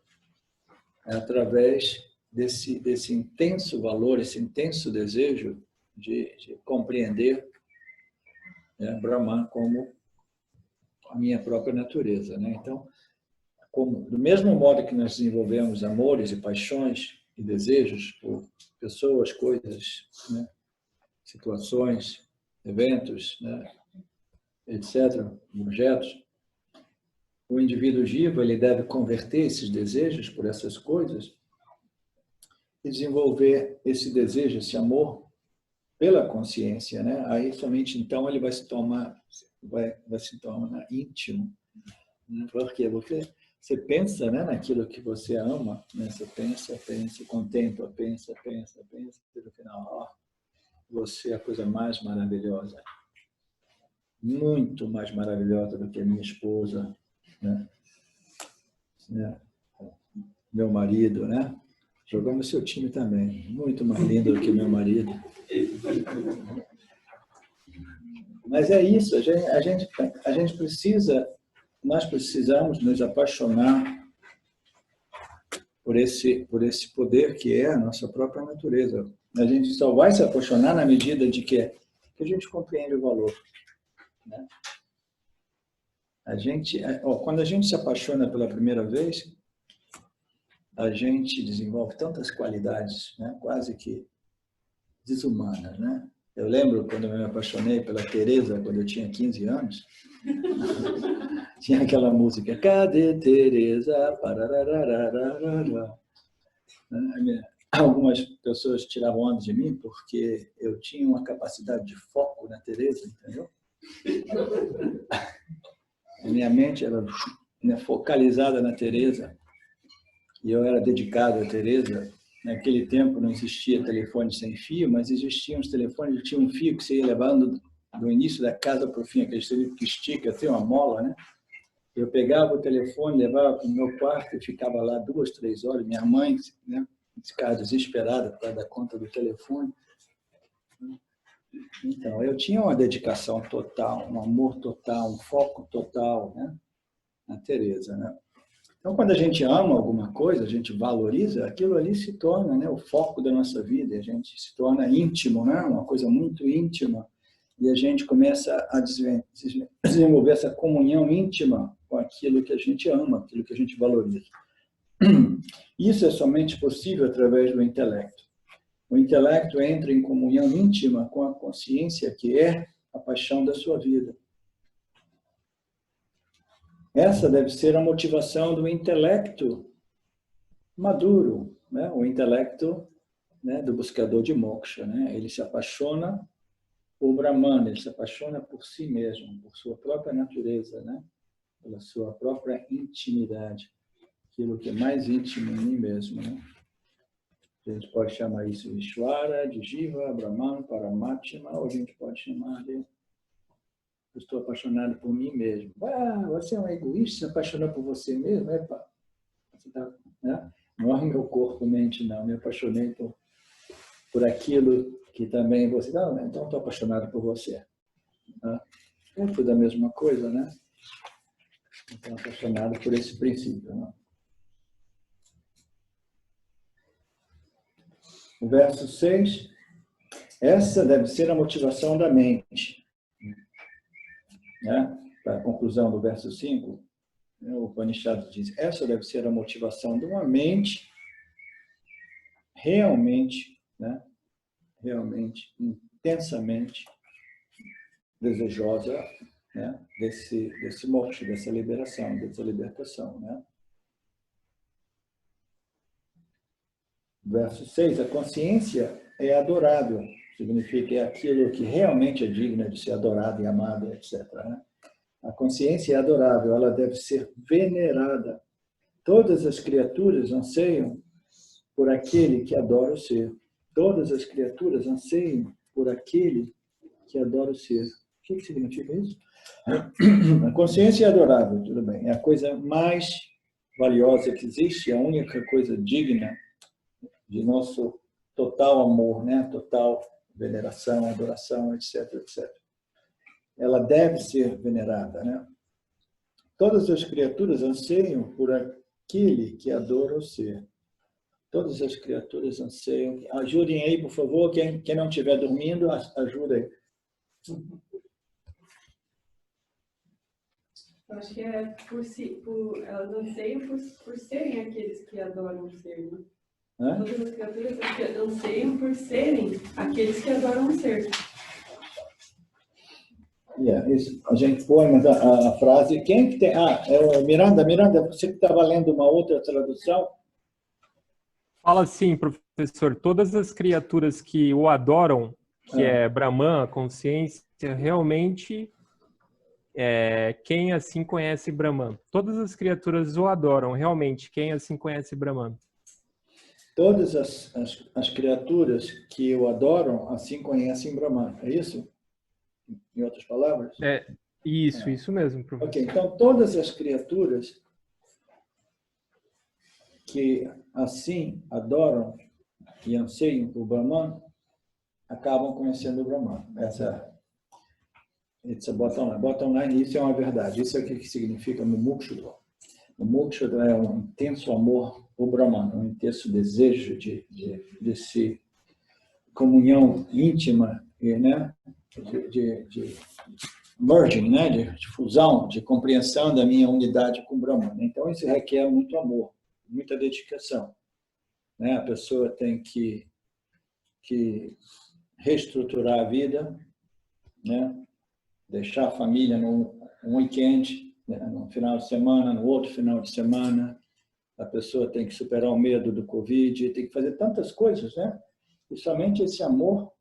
através desse intenso valor, esse intenso desejo de compreender, né, Brahman como a minha própria natureza, né? Então, do mesmo modo que nós desenvolvemos amores e paixões e desejos por pessoas, coisas, né, situações, eventos, né, etc., objetos, o indivíduo jiva ele deve converter esses desejos por essas coisas e desenvolver esse desejo, esse amor pela consciência, né? Aí somente então ele vai se tornar íntimo, né? Porque você pensa, né, naquilo que você ama, né? Você pensa, contempla, pensa, e no final, você é a coisa mais maravilhosa, muito mais maravilhosa do que a minha esposa, né? Meu marido, né? Jogou no seu time também, muito mais lindo do que meu marido. Mas é isso, nós precisamos nos apaixonar por esse poder que é a nossa própria natureza. A gente só vai se apaixonar na medida de que a gente compreende o valor, né? Quando a gente se apaixona pela primeira vez, a gente desenvolve tantas qualidades, né? Quase que desumanas, né? Eu lembro quando eu me apaixonei pela Teresa, quando eu tinha 15 anos, tinha aquela música, cadê Teresa? Parararararara. Algumas pessoas tiravam onda de mim porque eu tinha uma capacidade de foco na Teresa, entendeu? A minha mente era focalizada na Teresa e eu era dedicado a Teresa. Naquele tempo não existia telefone sem fio, mas existiam os telefones que tinham um fio que você ia levando do início da casa para o fim, aquele fio que estica, tem uma mola, né? Eu pegava o telefone, levava para o meu quarto e ficava lá 2, 3 horas. Minha mãe, né, ficava desesperada por causa da conta do telefone. Então, eu tinha uma dedicação total, um amor total, um foco total, né, na Teresa, né? Então, quando a gente ama alguma coisa, a gente valoriza, aquilo ali se torna, né, o foco da nossa vida, a gente se torna íntimo, né, uma coisa muito íntima, e a gente começa a desenvolver essa comunhão íntima com aquilo que a gente ama, aquilo que a gente valoriza. Isso é somente possível através do intelecto. O intelecto entra em comunhão íntima com a consciência, que é a paixão da sua vida. Essa deve ser a motivação do intelecto maduro, né? O intelecto, né, do buscador de moksha, né? Ele se apaixona por Brahman, ele se apaixona por si mesmo, por sua própria natureza, né? Pela sua própria intimidade, aquilo que é mais íntimo em mim mesmo, né? A gente pode chamar isso de Ishvara, de Jiva, Brahman, Paramatma, ou a gente pode chamar de eu estou apaixonado por mim mesmo. Você é um egoísta, se apaixonou por você mesmo? Epa, você tá, né? Não é meu corpo, mente, não. Me apaixonei por aquilo que também você... Não, então estou apaixonado por você. É tudo a mesma coisa, né? Estou apaixonado por esse princípio, né? O verso 6. Essa deve ser a motivação da mente. Né? Para a conclusão do verso 5, O Upanishad diz, essa deve ser a motivação de uma mente realmente, né? Realmente, intensamente desejosa, né? desse moksha, dessa liberação, dessa libertação, né? Verso 6, a consciência é adorável, significa é aquilo que realmente é digno de ser adorado e amado, etc. Né? A consciência é adorável, ela deve ser venerada. Todas as criaturas anseiam por aquele que adora o ser. Todas as criaturas anseiam por aquele que adora o ser. O que significa isso? A consciência é adorável, tudo bem. É a coisa mais valiosa que existe, é a única coisa digna de nosso total amor, né? Total veneração, adoração, etc, etc. Ela deve ser venerada, né? Todas as criaturas anseiam por aquele que adora o ser. Todas as criaturas anseiam. Ajudem aí, por favor, quem não estiver dormindo, ajuda aí. Eu acho que é elas anseiam por serem aqueles que adoram o ser, né? Todas as criaturas anseiam por serem aqueles que adoram o ser. Isso, a gente põe a frase. Quem que tem? É o Miranda. Miranda, você que estava lendo uma outra tradução? Fala assim, professor, todas as criaturas que o adoram, que é Brahman, a consciência, realmente quem assim conhece Brahman. Todas as criaturas o adoram, realmente, quem assim conhece Brahman. Todas as criaturas que o adoram, assim conhecem Brahman. É isso? Em outras palavras? Isso mesmo, professor. Ok, então todas as criaturas que assim adoram e anseiam por Brahman, acabam conhecendo o Brahman. It's a bottom line. Bottom line, isso é uma verdade. Isso é o que significa Mumukshudha. Mumukshudha é um intenso amor por Brahman, um intenso desejo de comunhão íntima, né? de merging, né? de fusão, de compreensão da minha unidade com Brahman. Então, isso requer muito amor, muita dedicação. Né? A pessoa tem que reestruturar a vida, né? Deixar a família num weekend, né? No final de semana, no outro final de semana. A pessoa tem que superar o medo do Covid, tem que fazer tantas coisas, né? E somente esse amor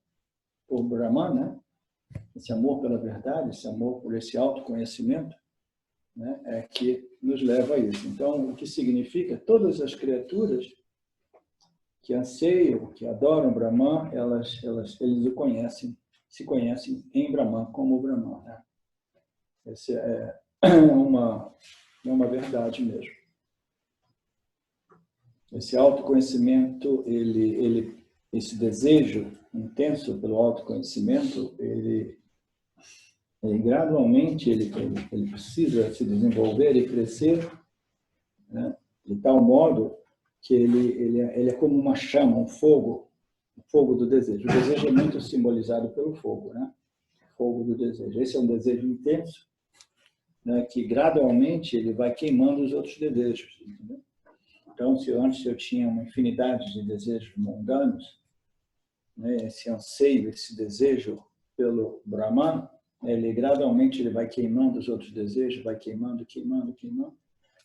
por Brahman, né? Esse amor pela verdade, esse amor por esse autoconhecimento, né? É que nos leva a isso. Então, o que significa? Todas as criaturas que anseiam, que adoram Brahman, eles o conhecem, se conhecem em Brahman, como Brahman. Né? Essa é uma verdade mesmo. Esse autoconhecimento, esse desejo intenso pelo autoconhecimento, ele gradualmente ele precisa se desenvolver e crescer, né? De tal modo que ele é como uma chama, um fogo, o fogo do desejo. O desejo é muito simbolizado pelo fogo, né? O fogo do desejo. Esse é um desejo intenso, né? Que gradualmente ele vai queimando os outros desejos, entendeu? Então, se antes eu tinha uma infinidade de desejos mundanos, né? Esse anseio, esse desejo pelo Brahman, gradualmente ele vai queimando os outros desejos, vai queimando.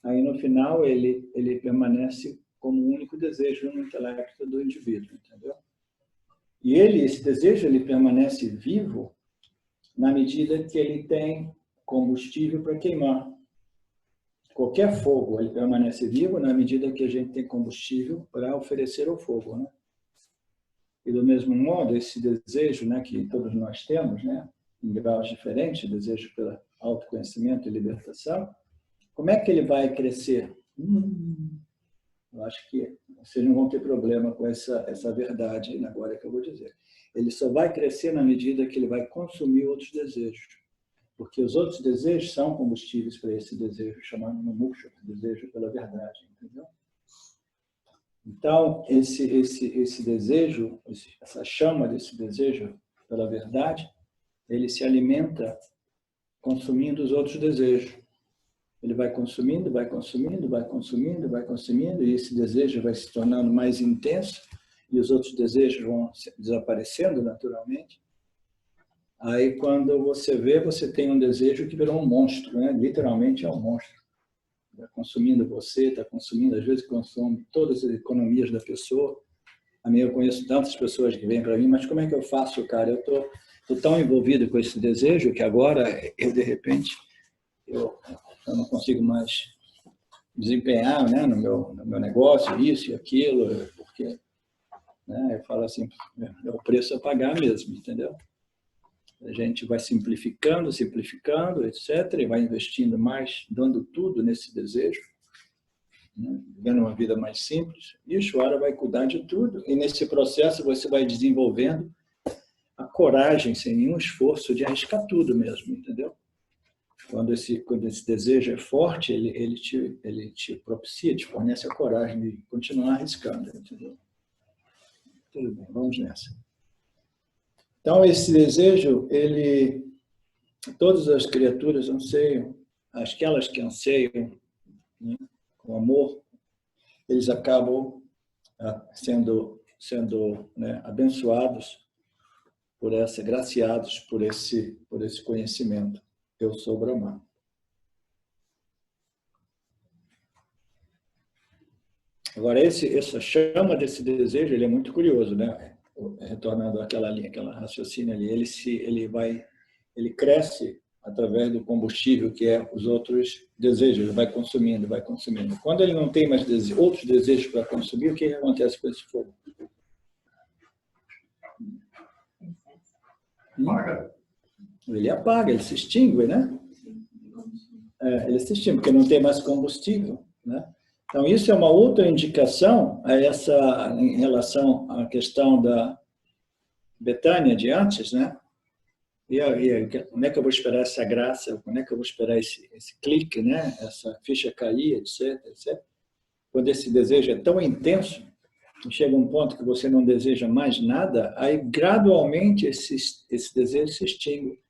Aí, no final, ele permanece como um único desejo no intelecto do indivíduo, entendeu? E esse desejo, ele permanece vivo na medida que ele tem combustível para queimar. Qualquer fogo, ele permanece vivo na medida que a gente tem combustível para oferecer ao fogo, né? E, do mesmo modo, esse desejo, né, que todos nós temos, né, em graus diferentes, desejo pelo autoconhecimento e libertação, como é que ele vai crescer? Eu acho que vocês não vão ter problema com essa verdade agora que eu vou dizer. Ele só vai crescer na medida que ele vai consumir outros desejos. Porque os outros desejos são combustíveis para esse desejo, chamado Mumuksha, desejo pela verdade, entendeu? Então, esse desejo, essa chama desse desejo pela verdade, ele se alimenta consumindo os outros desejos. Ele vai consumindo, vai consumindo, vai consumindo, vai consumindo, e esse desejo vai se tornando mais intenso, e os outros desejos vão desaparecendo naturalmente. Aí, quando você vê, você tem um desejo que virou um monstro, né? Literalmente é um monstro. Está consumindo você, está consumindo, às vezes consome todas as economias da pessoa. A mim, eu conheço tantas pessoas que vêm para mim, mas como é que eu faço, cara? Eu estou tão envolvido com esse desejo que agora, eu de repente, eu não consigo mais desempenhar, né, no meu negócio, isso e aquilo, porque, né, eu falo assim, é o preço a pagar mesmo, entendeu? A gente vai simplificando, simplificando, etc., e vai investindo mais, dando tudo nesse desejo, né, vivendo uma vida mais simples, e o Ishvara vai cuidar de tudo, e nesse processo você vai desenvolvendo a coragem, sem nenhum esforço, de arriscar tudo mesmo, entendeu? Quando esse desejo é forte, ele te propicia, te fornece a coragem de continuar arriscando, entendeu? Tudo bem, vamos nessa. Então, esse desejo, todas as criaturas anseiam, aquelas que anseiam, né, com amor, eles acabam sendo né, abençoados graciados por esse conhecimento. Eu sou Brahman. Agora, essa chama desse desejo, ele é muito curioso, né? Retornando àquela linha, aquela raciocínio ali, ele cresce através do combustível que é os outros desejos, ele vai consumindo, vai consumindo. Quando ele não tem mais outros desejos para consumir, o que acontece com esse fogo? Apaga. Ele apaga, ele se extingue, né? Ele se extingue, porque não tem mais combustível, né? Então, isso é uma outra indicação em relação à questão da Betânia de antes, né? E como é que eu vou esperar essa graça? Como é que eu vou esperar esse clique, né? Essa ficha cair, etc, etc. Quando esse desejo é tão intenso, chega um ponto que você não deseja mais nada, aí gradualmente esse desejo se extingue.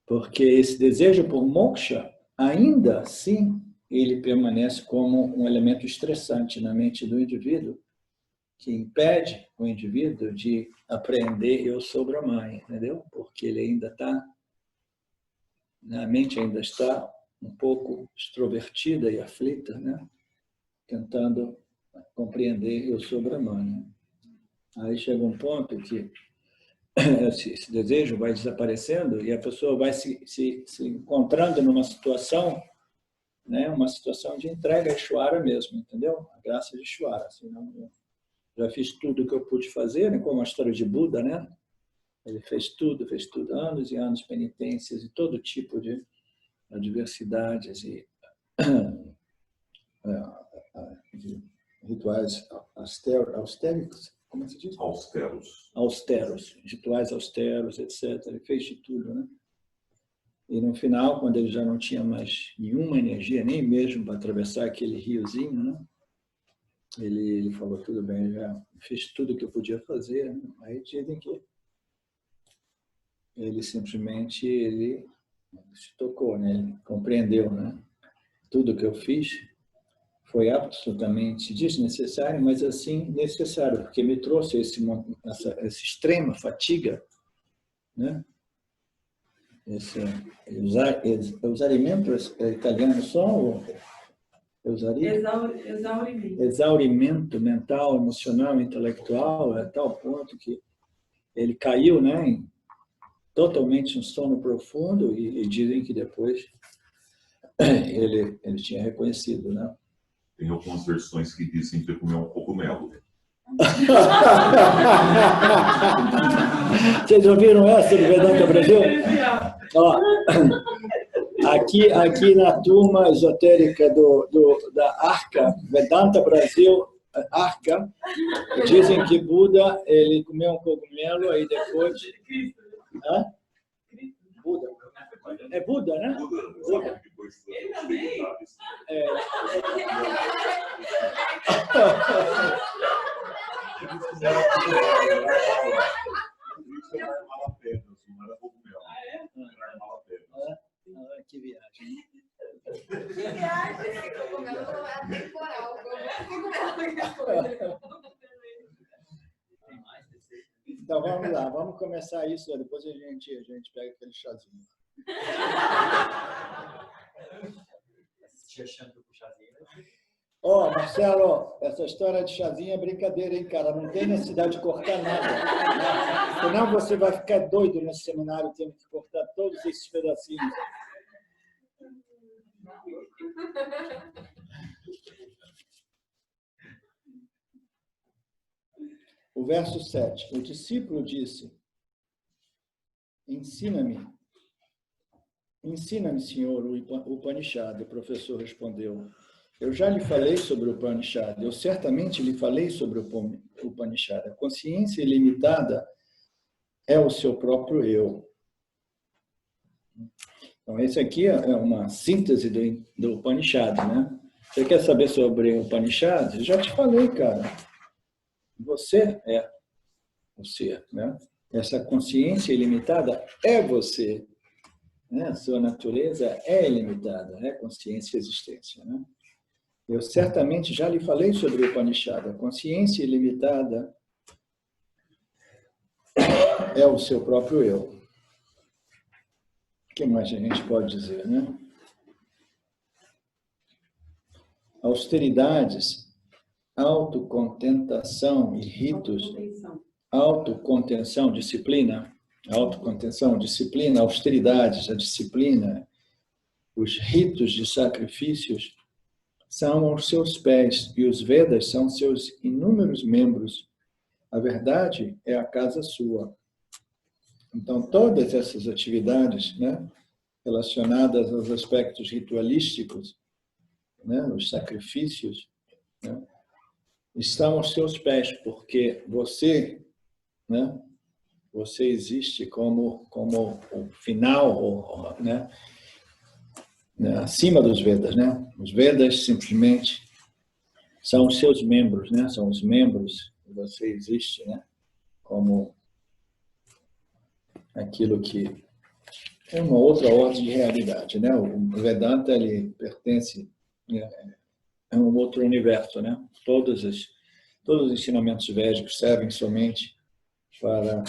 Porque esse desejo por moksha, ainda assim, ele permanece como um elemento estressante na mente do indivíduo, que impede o indivíduo de apreender eu sou Brahman, entendeu? Porque ele ainda está, a mente ainda está um pouco extrovertida e aflita, né? Tentando compreender eu sou Brahman. Aí chega um ponto que esse desejo vai desaparecendo e a pessoa vai se encontrando numa situação, né, uma situação de entrega a Ishvara mesmo, entendeu? A graça de Ishvara. Assim, não, já fiz tudo o que eu pude fazer, né, como a história de Buda, né? Ele fez tudo, anos e anos, penitências e todo tipo de adversidades e de rituais austéricos. Como se diz? Austeros, rituais austeros, etc. Ele fez de tudo, né? E no final, quando ele já não tinha mais nenhuma energia, nem mesmo para atravessar aquele riozinho, né? Ele falou, tudo bem, já fiz tudo o que eu podia fazer, né? Aí dizem que ele simplesmente se tocou, né? Ele compreendeu, né? Tudo que eu fiz foi absolutamente desnecessário, mas assim necessário, porque me trouxe essa extrema fatiga, né? Exaurimento é italiano só? Ou exaurimento mental, emocional, intelectual, a tal ponto que ele caiu, né, totalmente em sono profundo e dizem que depois ele tinha reconhecido, né? Tem algumas versões que dizem que ele comeu um cogumelo. Vocês ouviram essa do Vedanta Brasil? Ó, aqui na turma esotérica da Arca, Vedanta Brasil, Arca, dizem que Buda, ele comeu um cogumelo, aí depois... Hã? Buda. É Buda, né? Buda. Ele também? Que viagem. Então vamos lá, vamos começar isso, depois a gente pega aquele chazinho. Ó, Marcelo, essa história de chazinho é brincadeira, hein, cara? Não tem necessidade de cortar nada. Senão você vai ficar doido nesse seminário, tendo que cortar todos esses pedacinhos. O verso 7. O discípulo disse: Ensina-me, Senhor, o Upanishad. O professor respondeu: Eu já lhe falei sobre o Upanishad. Eu certamente lhe falei sobre o Upanishad. A consciência ilimitada é o seu próprio eu. Então, esse aqui é uma síntese do Upanishad, né? Você quer saber sobre o Upanishad? Eu já te falei, cara. Você é o ser, né? Essa consciência ilimitada é você, né? A sua natureza é ilimitada, é consciência e existência, né? Eu certamente já lhe falei sobre o Upanishad. A consciência ilimitada é o seu próprio eu. O que mais a gente pode dizer, né? Austeridades, autocontentação e ritos, autocontenção, disciplina, austeridades, a disciplina, os ritos de sacrifícios são aos seus pés e os Vedas são seus inúmeros membros. A verdade é a casa sua. Então, todas essas atividades, né, relacionadas aos aspectos ritualísticos, né, os sacrifícios, né, estão aos seus pés, porque você, né, você existe como o final, né, acima dos Vedas, né? Os Vedas simplesmente são os seus membros, né? São os membros que você existe, né? Como aquilo que é uma outra ordem de realidade, né? O Vedanta, ele pertence a um outro universo, né? Todos os ensinamentos védicos servem somente para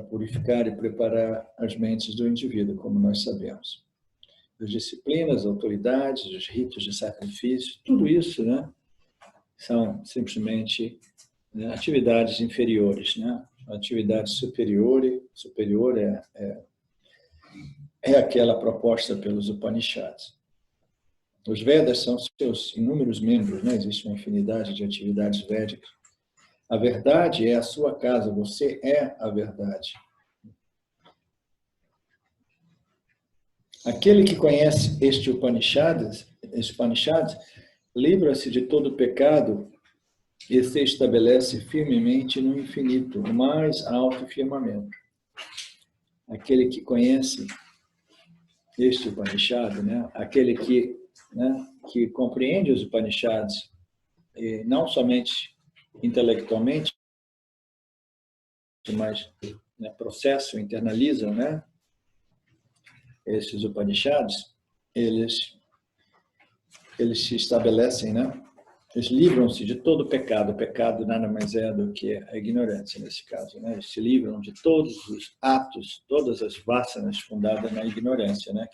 purificar e preparar as mentes do indivíduo, como nós sabemos. As disciplinas, as autoridades, os ritos de sacrifício, tudo isso, né, são simplesmente, né, atividades inferiores, né? A atividade superior é aquela proposta pelos Upanishads. Os Vedas são seus inúmeros membros, né? Existe uma infinidade de atividades védicas. A verdade é a sua casa, você é a verdade. Aquele que conhece este Upanishad livra-se de todo pecado e se estabelece firmemente no infinito, no mais alto firmamento. Aquele que conhece este Upanishad, né? Aquele que, né, que compreende os Upanishads, e não somente intelectualmente, mas, né, processo, internalizam, né? Esses Upanishads, eles se estabelecem, né? Eles livram-se de todo pecado. O pecado nada mais é do que a ignorância, nesse caso, né? Eles se livram de todos os atos, todas as vasanas fundadas na ignorância, né?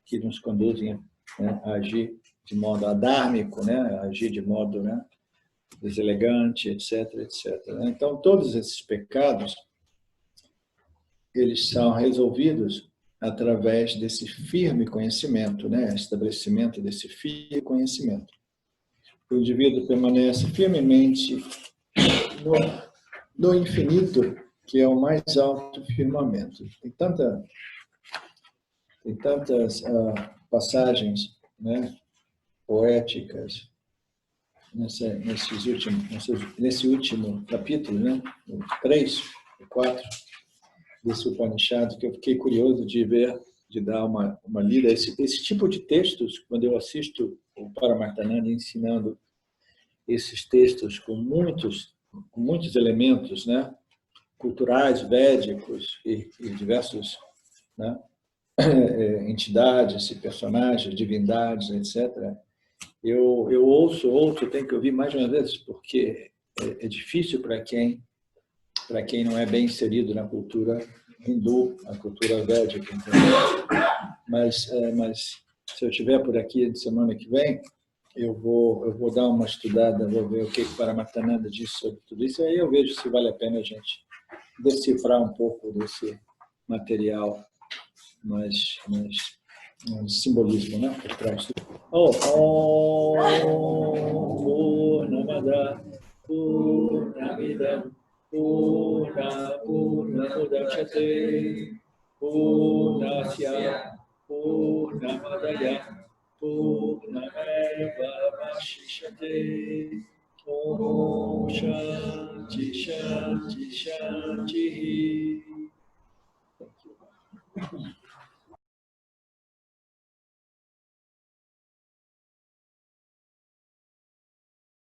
Que nos conduzem, né, a agir de modo adármico, né? A agir de modo, né, deselegante, etc, etc. Então, todos esses pecados, eles são resolvidos através desse firme conhecimento, né? Estabelecimento desse firme conhecimento. O indivíduo permanece firmemente no infinito, que é o mais alto firmamento. Tem tantas passagens, né, poéticas nesse último capítulo, né, o 3, o 4, desse Upanishad, que eu fiquei curioso de ver, de dar uma lida. Esse tipo de textos, quando eu assisto o Paramartananda ensinando esses textos com muitos elementos, né, culturais, védicos e diversos, né, entidades e personagens, divindades, etc., Eu ouço, tenho que ouvir mais uma vez, porque é difícil para quem não é bem inserido na cultura hindu, a cultura védica. Mas se eu estiver por aqui de semana que vem, eu vou dar uma estudada, vou ver o que Paramahansa diz sobre tudo isso, e aí eu vejo se vale a pena a gente decifrar um pouco desse material, mais simbolismo, né, por trás. Purnamada Purnamidam Purnamudachyate Purnasya Purnamadaya Purnameva Vashishyate Om Shanti Shanti Shanti